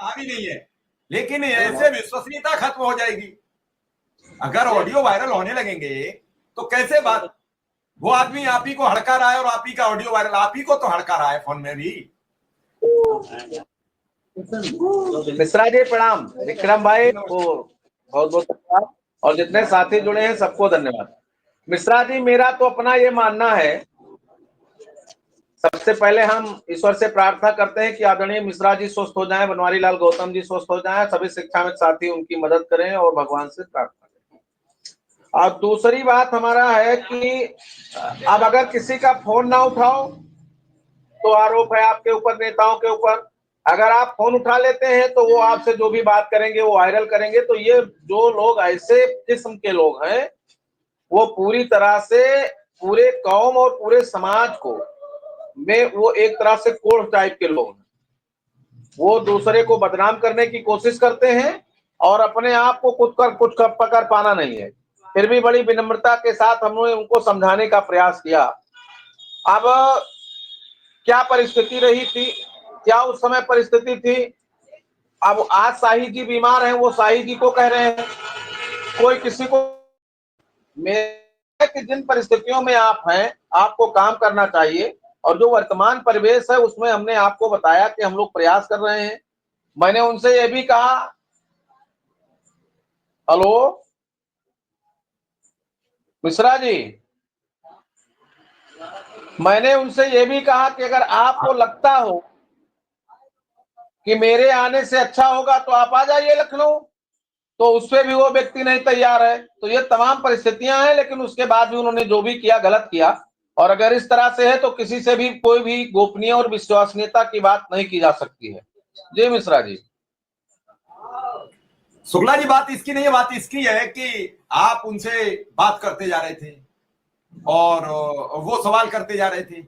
काम ही नहीं है, लेकिन ऐसे विश्वसनीयता खत्म हो जाएगी। अगर ऑडियो वायरल होने लगेंगे तो कैसे बात, वो आदमी आप ही को हड़का रहा है और आप ही का ऑडियो वायरल, आप ही को तो हड़का रहा है फोन में भी। मिश्रा जी प्रणाम, विक्रम भाई को बहुत बहुत धन्यवाद और जितने साथी जुड़े हैं सबको धन्यवाद। मिश्रा जी मेरा तो अपना ये मानना है, सबसे पहले हम ईश्वर से प्रार्थना करते हैं कि आदरणीय मिश्रा जी स्वस्थ हो जाएं, बनवारी लाल गौतम जी स्वस्थ हो जाएं, सभी शिक्षा में साथी उनकी मदद करें और भगवान से प्रार्थना करें। और दूसरी बात हमारा है कि अब अगर किसी का फोन ना उठाओ तो आरोप है आपके ऊपर, नेताओं के ऊपर। अगर आप फोन उठा लेते हैं तो वो आपसे जो भी बात करेंगे वो वायरल करेंगे। तो ये जो लोग ऐसे किस्म के लोग हैं वो पूरी तरह से पूरे कौम और पूरे समाज को में वो एक तरह से कोढ़ टाइप के लोग हैं। वो दूसरे को बदनाम करने की कोशिश करते हैं और अपने आप को कुछ पकड़ पाना नहीं है। फिर भी बड़ी विनम्रता के साथ हमने उनको समझाने का प्रयास किया। अब क्या परिस्थिति रही थी, क्या उस समय परिस्थिति थी। अब आज शाही जी बीमार हैं, वो शाही जी को कह रहे हैं, कोई किसी को। कि जिन परिस्थितियों में आप हैं आपको काम करना चाहिए और जो वर्तमान परिवेश है उसमें हमने आपको बताया कि हम लोग प्रयास कर रहे हैं। मैंने उनसे ये भी कहा, हेलो मिश्रा जी, मैंने उनसे ये भी कहा कि अगर आपको लगता हो कि मेरे आने से अच्छा होगा तो आप आ जाइए लखनऊ। तो उससे भी वो व्यक्ति नहीं तैयार है। तो ये तमाम परिस्थितियां हैं, लेकिन उसके बाद भी उन्होंने जो भी किया गलत किया। और अगर इस तरह से है तो किसी से भी कोई भी गोपनीय और विश्वसनीयता की बात नहीं की जा सकती है। जी मिश्रा जी। शुक्ला जी बात इसकी नहीं है, बात इसकी है कि आप उनसे बात करते जा रहे थे और वो सवाल करते जा रहे थे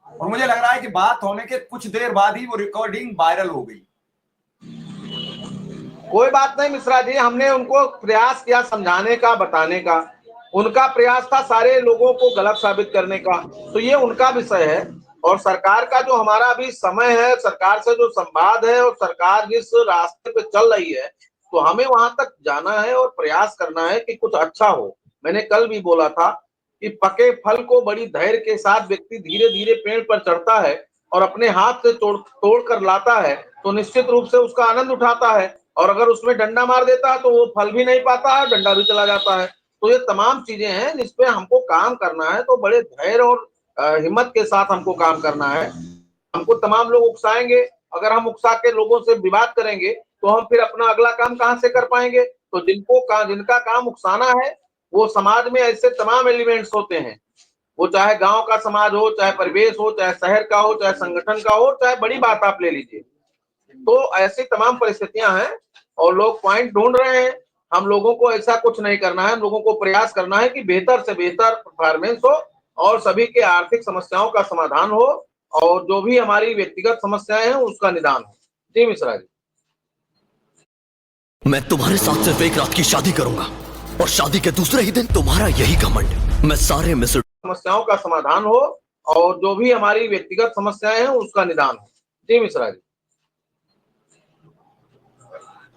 और मुझे लग रहा है कि बात होने के कुछ देर बाद ही वो रिकॉर्डिंग वायरल हो गई। कोई बात नहीं मिश्रा जी, हमने उनको प्रयास किया समझाने का, बताने का। उनका प्रयास था सारे लोगों को गलत साबित करने का। तो ये उनका विषय है और सरकार का जो हमारा अभी समय है, सरकार से जो संवाद है और सरकार जिस रास्ते पे चल रही है, तो हमें वहां तक जाना है और प्रयास करना है कि कुछ अच्छा हो। मैंने कल भी बोला था कि पके फल को बड़ी धैर्य के साथ व्यक्ति धीरे धीरे पेड़ पर चढ़ता है और अपने हाथ से तोड़ कर लाता है तो निश्चित रूप से उसका आनंद उठाता है। और अगर उसमें डंडा मार देता है तो वो फल भी नहीं पाता है, डंडा भी चला जाता है। तो ये तमाम चीजें हैं जिसपे हमको काम करना है। तो बड़े धैर्य और हिम्मत के साथ हमको काम करना है। हमको तमाम लोग उकसाएंगे, अगर हम उकसा के लोगों से विवाद करेंगे तो हम फिर अपना अगला काम कहाँ से कर पाएंगे। तो जिनका काम उकसाना है, वो समाज में ऐसे तमाम एलिमेंट्स होते हैं, वो चाहे गांव का समाज हो, चाहे परिवेश हो, चाहे शहर का हो, चाहे संगठन का हो, चाहे बड़ी बात आप ले लीजिए। तो ऐसी तमाम परिस्थितियां हैं और लोग पॉइंट ढूंढ रहे हैं। हम लोगों को ऐसा कुछ नहीं करना है, हम लोगों को प्रयास करना है कि बेहतर से बेहतर परफॉर्मेंस हो और सभी के आर्थिक समस्याओं का समाधान हो और जो भी हमारी व्यक्तिगत समस्याएं हैं उसका निदान हो। जी मिश्रा जी। मैं तुम्हारे साथ सिर्फ एक रात की शादी करूंगा और शादी के दूसरे ही दिन तुम्हारा यही घमंड। मैं सारे मिस्र समस्याओं का समाधान हो और जो भी हमारी व्यक्तिगत समस्याएं हैं उसका निदान हो। जी मिश्रा जी।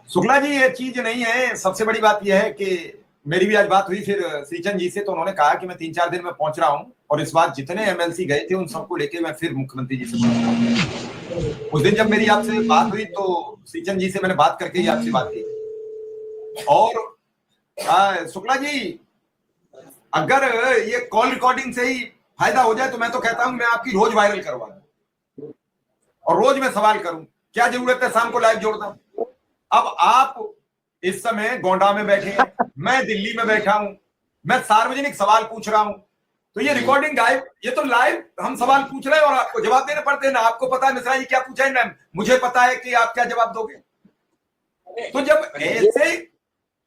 शुक्ला जी ये चीज नहीं है, सबसे बड़ी बात यह है कि मेरी भी आज बात हुई फिर श्रीचंद जी से, तो उन्होंने कहा कि मैं 3-4 दिन में पहुंच रहा हूं और इस बार जितने एमएलसी गए थे उन सबको लेके मैं फिर मुख्यमंत्री जी से बात। उस दिन जब मेरी आपसे बात हुई तो श्रीचंद जी से मैंने बात करके ही आपसे बात की। और शुक्ला जी अगर ये कॉल रिकॉर्डिंग से ही फायदा हो जाए तो मैं तो कहता हूं मैं आपकी रोज वायरल करवा दूं और रोज मैं सवाल करूं, क्या जरूरत है शाम को लाइव जोड़ना। अब आप इस समय गोंडा में बैठे हैं, मैं दिल्ली में बैठा हूं, मैं सार्वजनिक सवाल पूछ रहा हूं, तो ये रिकॉर्डिंग लाइव, ये तो लाइव हम सवाल पूछ रहे हैं और आपको जवाब देने पड़ते हैं ना। आपको पता है मिश्रा जी क्या पूछा है, ना मुझे पता है कि आप क्या जवाब दोगे। तो जब ऐसे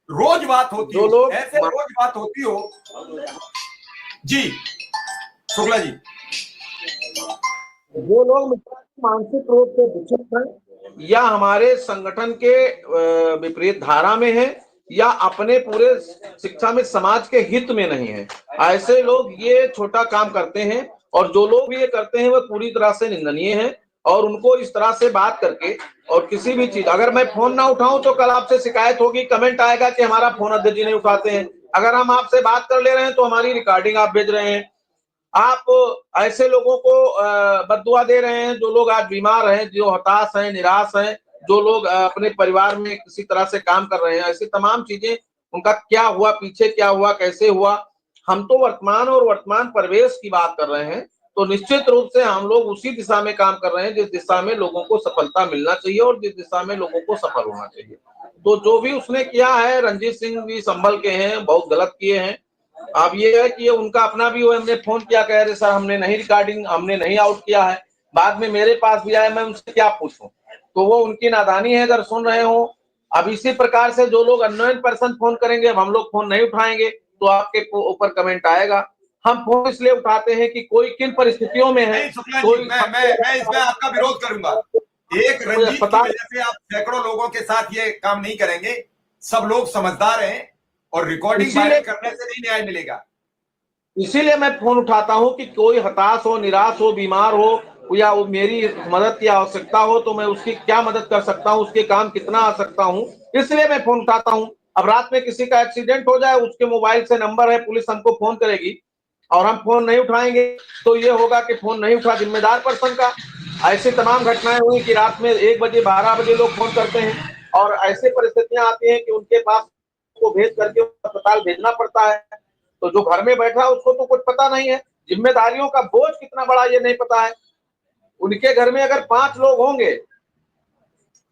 रोज बात होती हो, ऐसे रोज बात होती हो। जी शुक्ला जी, जो लोग मानसिक रूप से विचलित हैं या हमारे संगठन के विपरीत धारा में है या अपने पूरे शिक्षा में समाज के हित में नहीं है, ऐसे लोग ये छोटा काम करते हैं और जो लोग भी ये करते हैं वह पूरी तरह से निंदनीय है। और उनको इस तरह से बात करके, और किसी भी चीज, अगर मैं फोन ना उठाऊं तो कल आपसे शिकायत होगी, कमेंट आएगा कि हमारा फोन अध्यक्ष जी नहीं उठाते हैं। अगर हम आपसे बात कर ले रहे हैं तो हमारी रिकॉर्डिंग आप भेज रहे हैं। आप ऐसे लोगों को बद्दुआ दे रहे हैं जो लोग आज बीमार हैं, जो हताश हैं, निराश हैं, जो लोग अपने परिवार में किसी तरह से काम कर रहे हैं। ऐसी तमाम चीजें, उनका क्या हुआ, पीछे क्या हुआ, कैसे हुआ, हम तो वर्तमान और वर्तमान परिवेश की बात कर रहे हैं। तो निश्चित रूप से हम लोग उसी दिशा में काम कर रहे हैं जिस दिशा में लोगों को सफलता मिलना चाहिए और जिस दिशा में लोगों को सफल होना चाहिए। तो जो भी उसने किया है, रंजीत सिंह भी संभल के हैं, बहुत गलत किए हैं। अब ये है कि ये उनका अपना भी, वो हमने फोन किया, कह रहे सर हमने नहीं रिकॉर्डिंग, हमने नहीं आउट किया है। बाद में मेरे पास भी आया, मैं उनसे क्या पूछूं। तो वो उनकी नादानी है, अगर सुन रहे हो। अब इसी प्रकार से जो लोग अननोन पर्सन फोन करेंगे, अब हम लोग फोन नहीं उठाएंगे तो आपके ऊपर कमेंट आएगा। हम फोन इसलिए उठाते हैं कि कोई किन परिस्थितियों में है। नहीं शुक्ला जी, कोई मैं इसमें आपका विरोध करूंगा। एक रंजीत की वजह से आप सैकड़ों लोगों के साथ ये काम नहीं करेंगे। सब लोग समझदार हैं और रिकॉर्डिंग वायरल करने से नहीं न्याय मिलेगा। इसीलिए मैं फोन उठाता हूं कि कोई हताश हो, निराश हो, बीमार हो, या वो मेरी मदद की आवश्यकता हो तो मैं उसकी क्या मदद कर सकता हूं, उसके काम कितना आ सकता हूं, इसलिए मैं फोन उठाता हूं। अब रात में किसी का एक्सीडेंट हो जाए, उसके मोबाइल से नंबर है, पुलिस हमको फोन करेगी और हम फोन नहीं उठाएंगे तो ये होगा कि फोन नहीं उठा जिम्मेदार पर्सन का। ऐसी तमाम घटनाएं हुई कि रात में 1 बजे 12 बजे लोग फोन करते हैं और ऐसी परिस्थितियां आती हैं कि उनके पास को भेज करके अस्पताल भेजना पड़ता है। तो जो घर में बैठा उसको तो कुछ पता नहीं है, जिम्मेदारियों का बोझ कितना बड़ा ये नहीं पता है। उनके घर में अगर 5 लोग होंगे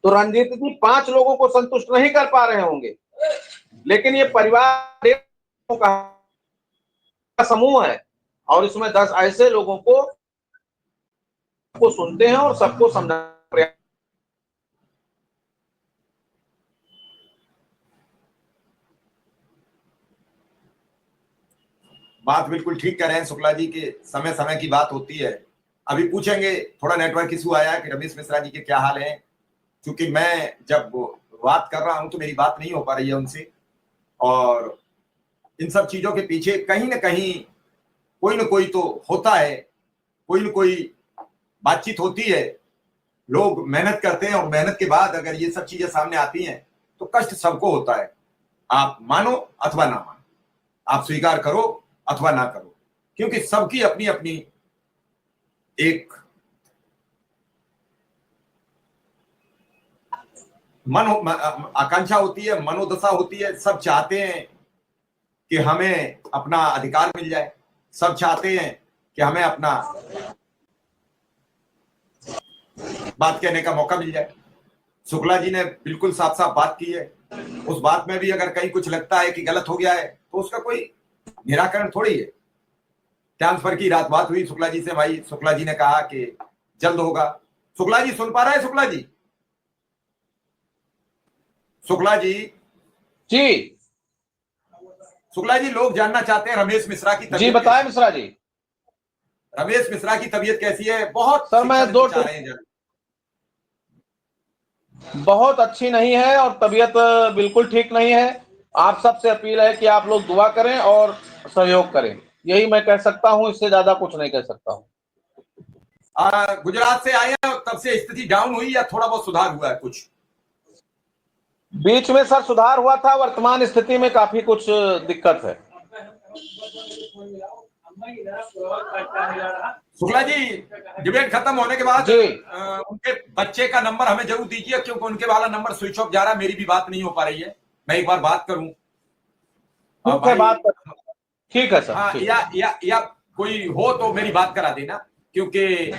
तो रंजीत जी 5 लोगों को संतुष्ट नहीं कर पा रहे होंगे, लेकिन ये परिवार का समूह है और इसमें 10 ऐसे लोगों को सुनते हैं और सबको समझाने का प्रयास। बात बिल्कुल ठीक कर रहे हैं शुक्ला जी के, समय समय की बात होती है। अभी पूछेंगे, थोड़ा नेटवर्क इशू आया है कि रमेश मिश्रा जी के क्या हाल है, क्योंकि मैं जब बात कर रहा हूं तो मेरी बात नहीं हो पा रही है उनसे। और इन सब चीजों के पीछे कहीं ना कहीं कोई ना कोई तो होता है, कोई ना कोई बातचीत होती है। लोग मेहनत करते हैं और मेहनत के बाद अगर ये सब चीजें सामने आती हैं तो कष्ट सबको होता है। आप मानो अथवा ना मानो, आप स्वीकार करो अथवा ना करो, क्योंकि सबकी अपनी अपनी एक आकांक्षा होती है, मनोदशा होती है। सब चाहते हैं कि हमें अपना अधिकार मिल जाए, सब चाहते हैं कि हमें अपना बात कहने का मौका मिल जाए। शुक्ला जी ने बिल्कुल साफ साफ बात की है। उस बात में भी अगर कहीं कुछ लगता है कि गलत हो गया है तो उसका कोई निराकरण थोड़ी है। ट्रांसफर की रात बात हुई शुक्ला जी से, भाई शुक्ला जी ने कहा कि जल्द होगा। शुक्ला जी सुन पा रहे हैं? शुक्ला जी, शुक्ला जी जी शुक्ला जी, लोग जानना चाहते हैं रमेश मिश्रा की तबीयत। जी बताएं मिश्रा जी। रमेश मिश्रा की तबीयत कैसी है? बहुत सर मैं बहुत अच्छी नहीं है और तबीयत बिल्कुल ठीक नहीं है। आप सबसे अपील है कि आप लोग दुआ करें और सहयोग करें, यही मैं कह सकता हूं, इससे ज्यादा कुछ नहीं कह सकता हूं। गुजरात से आए हैं और तब से स्थिति डाउन हुई या थोड़ा बहुत सुधार हुआ है? कुछ बीच में सर सुधार हुआ था, वर्तमान स्थिति में काफी कुछ दिक्कत है। शुक्ला जी, डिबेट खत्म होने के बाद उनके बच्चे का नंबर हमें जरूर दीजिए, क्योंकि उनके वाला नंबर स्विच ऑफ जा रहा है। मेरी भी बात नहीं हो पा रही है, मैं एक बार बात करूं। ठीक है सर। हाँ, या कोई हो तो मेरी बात करा देना, क्योंकि